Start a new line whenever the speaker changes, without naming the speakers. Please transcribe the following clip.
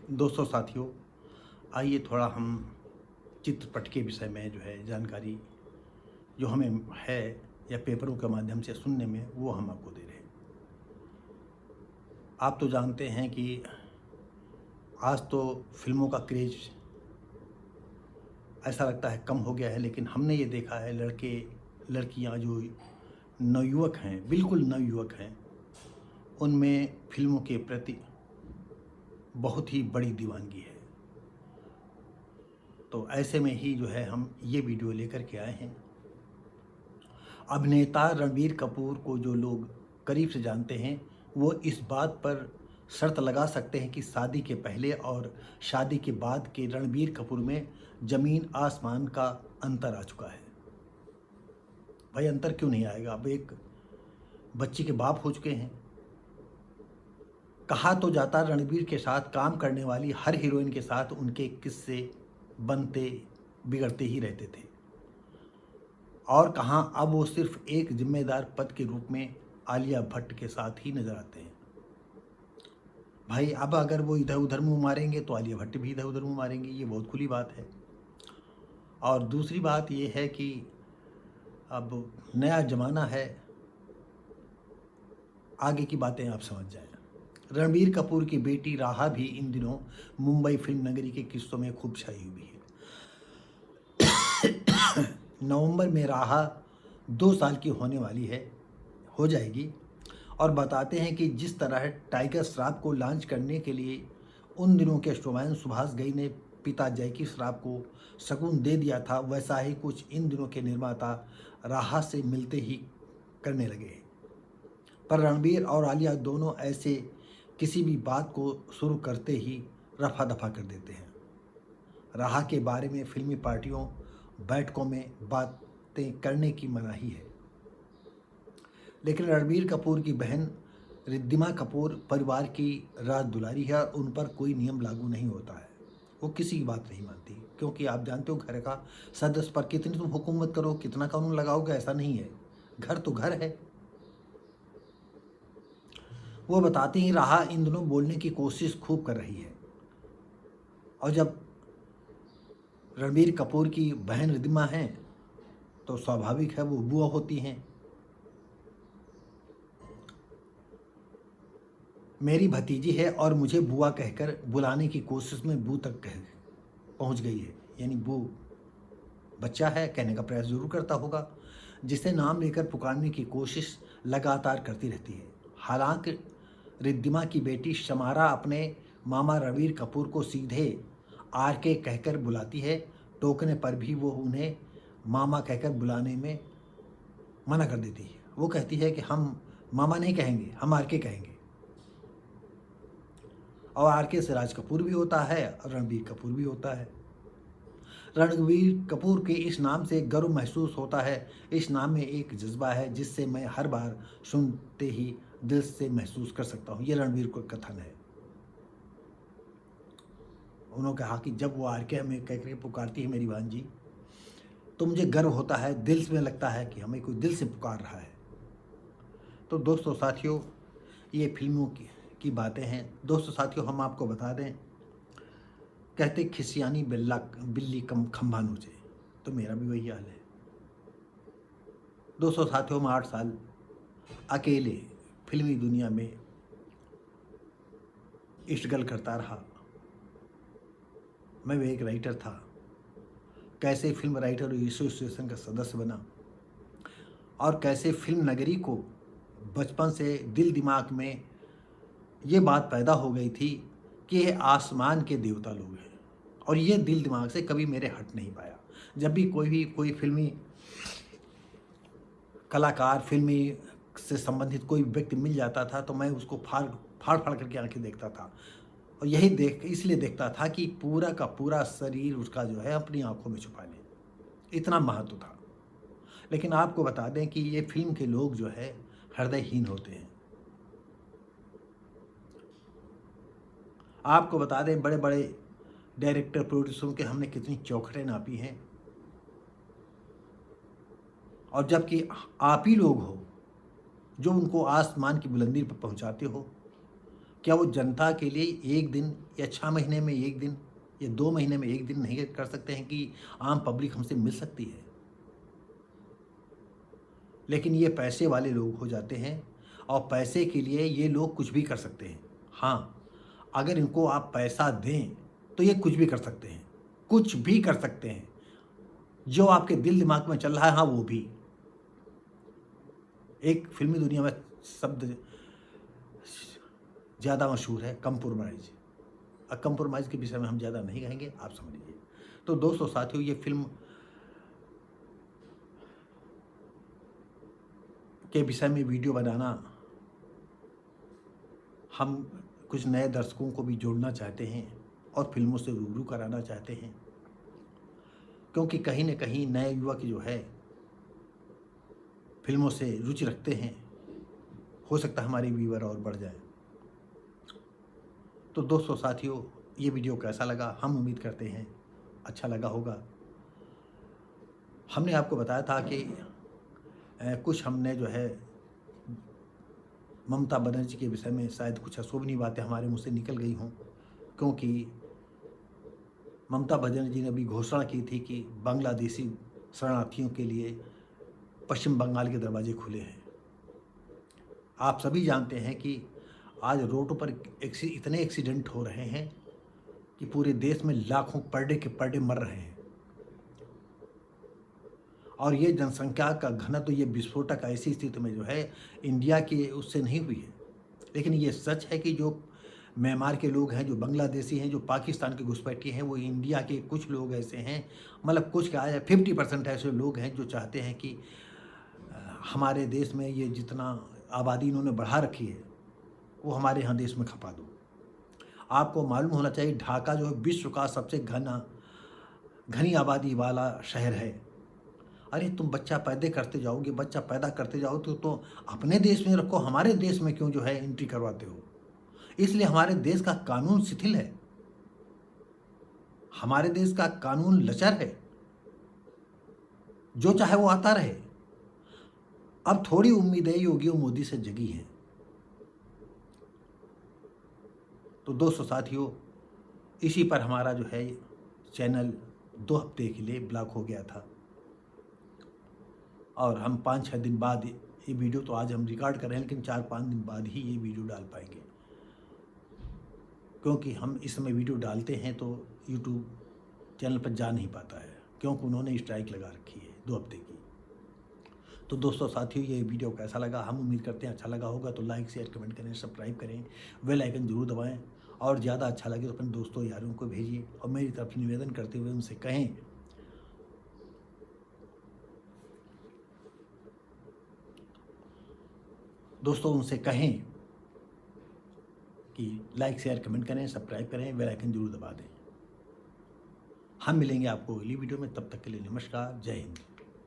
दोस्तों साथियों, आइए थोड़ा हम चित्रपट के विषय में जो है जानकारी जो हमें है या पेपरों के माध्यम से सुनने में वो हम आपको दे रहे हैं। आप तो जानते हैं कि आज तो फिल्मों का क्रेज़ ऐसा लगता है कम हो गया है, लेकिन हमने ये देखा है लड़के लड़कियां जो नवयुवक हैं, बिल्कुल नवयुवक हैं, उनमें फिल्मों के प्रति बहुत ही बड़ी दीवानगी है। तो ऐसे में ही जो है हम ये वीडियो लेकर के आए हैं। अभिनेता रणबीर कपूर को जो लोग करीब से जानते हैं वो इस बात पर शर्त लगा सकते हैं कि शादी के पहले और शादी के बाद के रणबीर कपूर में ज़मीन आसमान का अंतर आ चुका है। भाई अंतर क्यों नहीं आएगा? अब एक बच्ची के बाप हो चुके हैं। कहा तो जाता रणबीर के साथ काम करने वाली हर हीरोइन के साथ उनके किस्से बनते बिगड़ते ही रहते थे, और कहाँ अब वो सिर्फ एक जिम्मेदार पद के रूप में आलिया भट्ट के साथ ही नजर आते हैं। भाई अब अगर वो इधर उधर मुंह मारेंगे तो आलिया भट्ट भी इधर उधर मुंह मारेंगी, ये बहुत खुली बात है। और दूसरी बात ये है कि अब नया ज़माना है, आगे की बातें आप समझ जाएं। रणबीर कपूर की बेटी राहा भी इन दिनों मुंबई फिल्म नगरी के किस्सों में खूब छाई हुई है। नवंबर में राहा 2 साल की होने वाली है, हो जाएगी। और बताते हैं कि जिस तरह टाइगर श्रॉफ को लॉन्च करने के लिए उन दिनों के शोमैन सुभाष घई ने पिता जैकी श्रॉफ को शगुन दे दिया था, वैसा ही कुछ इन दिनों के निर्माता राहा से मिलते ही करने लगे हैं। पर रणबीर और आलिया दोनों ऐसे किसी भी बात को शुरू करते ही रफा दफा कर देते हैं। राहा के बारे में फिल्मी पार्टियों बैठकों में बातें करने की मनाही है, लेकिन रणबीर कपूर की बहन रिद्धिमा कपूर परिवार की राज दुलारी है और उन पर कोई नियम लागू नहीं होता है। वो किसी की बात नहीं मानती, क्योंकि आप जानते हो घर का सदस्य पर कितनी तुम हुकूमत करो, कितना कानून लगाओगे, ऐसा नहीं है। घर तो घर है। वो बताती ही रहा इन दिनों बोलने की कोशिश खूब कर रही है, और जब रणबीर कपूर की बहन रिद्धिमा हैं तो स्वाभाविक है वो बुआ होती हैं। मेरी भतीजी है और मुझे बुआ कहकर बुलाने की कोशिश में बू तक पहुंच गई है। यानी बू बच्चा है, कहने का प्रयास जरूर करता होगा, जिसे नाम लेकर पुकारने की कोशिश लगातार करती रहती है। हालांकि रिद्धिमा की बेटी शमारा अपने मामा रणबीर कपूर को सीधे आर के कहकर बुलाती है। टोकने पर भी वो उन्हें मामा कहकर बुलाने में मना कर देती है। वो कहती है कि हम मामा नहीं कहेंगे, हम आर के कहेंगे। और आर के से राज कपूर भी होता है और रणबीर कपूर भी होता है। रणबीर कपूर के इस नाम से गर्व महसूस होता है। इस नाम में एक जज्बा है जिससे मैं हर बार सुनते ही दिल से महसूस कर सकता हूँ। ये रणबीर का कथन है। उन्होंने कहा कि जब वो आर के हमें कह करके पुकारती है मेरी बहन जी, तो मुझे गर्व होता है, दिल में लगता है कि हमें कोई दिल से पुकार रहा है। तो दोस्तों साथियों, ये फिल्मों की बातें हैं। दोस्तों साथियों, हम आपको बता दें, कहते खिसियानी बिल्ली कम खंभा नोचे, तो मेरा भी वही हाल है। दोस्तों साथियों, मैं 8 साल अकेले फिल्मी दुनिया में स्ट्रगल करता रहा। मैं भी एक राइटर था, कैसे फिल्म राइटर एसोसिएशन का सदस्य बना, और कैसे फिल्म नगरी को बचपन से दिल दिमाग में ये बात पैदा हो गई थी कि ये आसमान के देवता लोग हैं, और ये दिल दिमाग से कभी मेरे हट नहीं पाया। जब भी कोई फिल्मी कलाकार, फिल्मी से संबंधित कोई व्यक्ति मिल जाता था तो मैं उसको फाड़ फाड़ फाड़ करके आंखें देखता था, और यही इसलिए देखता था कि पूरा का पूरा शरीर उसका जो है अपनी आंखों में छुपा ले, इतना महत्व था। लेकिन आपको बता दें कि ये फिल्म के लोग जो है हृदयहीन होते हैं। आपको बता दें, बड़े बड़े डायरेक्टर प्रोड्यूसरों के हमने कितनी चौखटें नापी हैं, और जबकि आप ही लोग हो जो उनको आसमान की बुलंदी पर पहुंचाते हो, क्या वो जनता के लिए 1 दिन या 6 महीने में 1 दिन या 2 महीने में 1 दिन नहीं कर सकते हैं कि आम पब्लिक हमसे मिल सकती है? लेकिन ये पैसे वाले लोग हो जाते हैं और पैसे के लिए ये लोग कुछ भी कर सकते हैं। हाँ, अगर इनको आप पैसा दें, तो ये कुछ भी कर सकते हैं, कुछ भी कर सकते हैं। जो आपके दिल दिमाग में चल रहा है, हाँ, वो भी। एक फ़िल्मी दुनिया में शब्द ज़्यादा मशहूर है, कंप्रोमाइज़। कंप्रोमाइज़ के विषय में हम ज़्यादा नहीं कहेंगे, आप समझ लीजिए। तो दोस्तों साथियों, ये फ़िल्म के विषय में वीडियो बनाना, हम कुछ नए दर्शकों को भी जोड़ना चाहते हैं और फ़िल्मों से रूबरू कराना चाहते हैं। क्योंकि कहीं न कहीं नए युवक जो है, फ़िल्मों से रुचि रखते हैं। हो सकता है हमारे व्यूअर और बढ़ जाएँ। तो दोस्तों साथियों, ये वीडियो कैसा लगा? हम उम्मीद करते हैं अच्छा लगा होगा। हमने आपको बताया था कि कुछ हमने जो है ममता बनर्जी के विषय में शायद कुछ अशोभनीय बातें हमारे मुँह से निकल गई हों, क्योंकि ममता बनर्जी ने अभी घोषणा की थी कि बांग्लादेशी शरणार्थियों के लिए पश्चिम बंगाल के दरवाजे खुले हैं। आप सभी जानते हैं कि आज रोडों पर इतने एक्सीडेंट हो रहे हैं कि पूरे देश में लाखों पर डे मर रहे हैं। और ये जनसंख्या का घनत्व, ये विस्फोटक ऐसी स्थिति में जो है इंडिया की उससे नहीं हुई है। लेकिन ये सच है कि जो म्यांमार के लोग हैं, जो बांग्लादेशी हैं, जो पाकिस्तान के घुसपैठी हैं, वो इंडिया के कुछ लोग ऐसे हैं, मतलब कुछ क्या है, 50% ऐसे लोग हैं जो चाहते हैं कि हमारे देश में ये जितना आबादी इन्होंने बढ़ा रखी है, वो हमारे यहाँ देश में खपा दो। आपको मालूम होना चाहिए, ढाका जो है विश्व का सबसे घनी आबादी वाला शहर है। अरे तुम बच्चा पैदा करते जाओगे, बच्चा पैदा करते जाओ तो अपने देश में रखो, हमारे देश में क्यों जो है एंट्री करवाते हो? इसलिए हमारे देश का कानून शिथिल है, हमारे देश का कानून लचर है, जो चाहे वो आता रहे। अब थोड़ी उम्मीदें योगी और मोदी से जगी हैं। तो दोस्तों साथियों, इसी पर हमारा जो है चैनल 2 हफ्ते के लिए ब्लॉक हो गया था और हम 5-6 दिन बाद ये वीडियो, तो आज हम रिकॉर्ड कर रहे हैं, लेकिन 4-5 दिन बाद ही ये वीडियो डाल पाएंगे, क्योंकि हम इस समय वीडियो डालते हैं तो यूट्यूब चैनल पर जा नहीं पाता है, क्योंकि उन्होंने स्ट्राइक लगा रखी है 2 हफ्ते की। तो दोस्तों साथियों, ये वीडियो कैसा लगा? हम उम्मीद करते हैं अच्छा लगा होगा। तो लाइक, शेयर, कमेंट करें, सब्सक्राइब करें, बेल आइकन जरूर दबाएं और ज़्यादा अच्छा लगे तो अपने दोस्तों यारों को भेजिए। और मेरी तरफ से निवेदन करते हुए उनसे कहें कि लाइक, शेयर, कमेंट करें, सब्सक्राइब करें, बेल आइकन जरूर दबा दें। हम मिलेंगे आपको अगली वीडियो में, तब तक के लिए नमस्कार, जय हिंद।